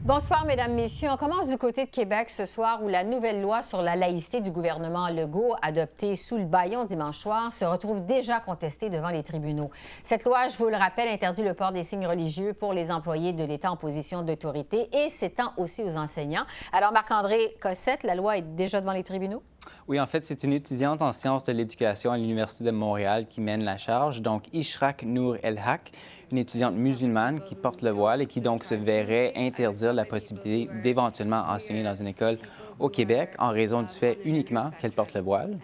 Bonsoir, Mesdames, Messieurs. On commence du côté de Québec ce soir où la nouvelle loi sur la laïcité du gouvernement Legault, adoptée sous le bâillon dimanche soir, se retrouve déjà contestée devant les tribunaux. Cette loi, je vous le rappelle, interdit le port des signes religieux pour les employés de l'État en position d'autorité et s'étend aussi aux enseignants. Alors, Marc-André Cossette, la loi est déjà devant les tribunaux? Oui, en fait, c'est une étudiante en sciences de l'éducation à l'Université de Montréal qui mène la charge, donc Ishraq Nour El-Haq, une étudiante musulmane qui porte le voile et qui donc se verrait interdire la possibilité d'éventuellement enseigner dans une école au Québec en raison du fait uniquement qu'elle porte le voile.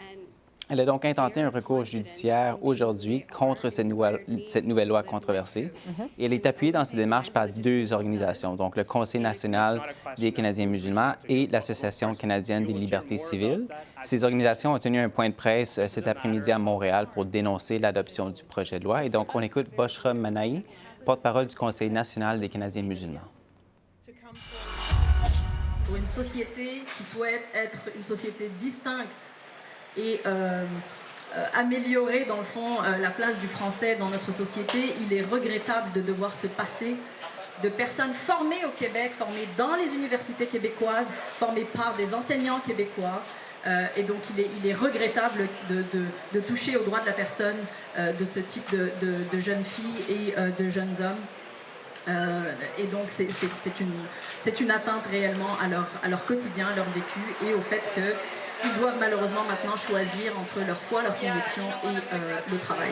Elle a donc intenté un recours judiciaire aujourd'hui contre cette nouvelle loi controversée. Et elle est appuyée dans ses démarches par deux organisations, donc le Conseil national des Canadiens musulmans et l'Association canadienne des libertés civiles. Ces organisations ont tenu un point de presse cet après-midi à Montréal pour dénoncer l'adoption du projet de loi. Et donc, on écoute Boshra Manaï, porte-parole du Conseil national des Canadiens musulmans. Pour une société qui souhaite être une société distincte et améliorer, dans le fond, la place du français dans notre société, il est regrettable de devoir se passer de personnes formées au Québec, formées dans les universités québécoises, formées par des enseignants québécois. Et donc, il est regrettable de toucher aux droits de la personne de ce type de jeunes filles et de jeunes hommes. Et donc, c'est une atteinte réellement à leur quotidien, à leur vécu et au fait qu'ils doivent malheureusement maintenant choisir entre leur foi, leur conviction et le travail.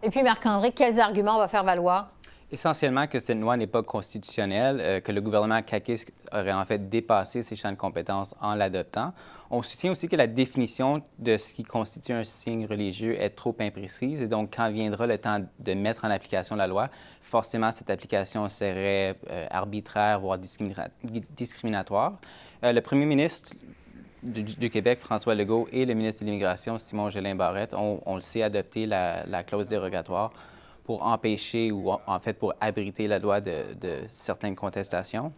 Et puis, Marc-André, quels arguments on va faire valoir? Essentiellement que cette loi n'est pas constitutionnelle, que le gouvernement caquiste aurait en fait dépassé ses champs de compétences en l'adoptant. On soutient aussi que la définition de ce qui constitue un signe religieux est trop imprécise et donc quand viendra le temps de mettre en application la loi, forcément cette application serait arbitraire, voire discriminatoire. Le premier ministre du Québec, François Legault, et le ministre de l'Immigration, Simon Jolin-Barrette, on le sait, adopté la clause dérogatoire pour empêcher ou en fait pour abriter la loi de certaines contestations.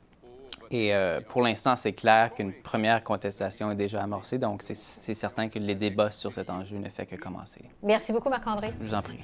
Et pour l'instant, c'est clair qu'une première contestation est déjà amorcée, donc c'est certain que les débats sur cet enjeu ne fait que commencer. Merci beaucoup, Marc-André. Je vous en prie.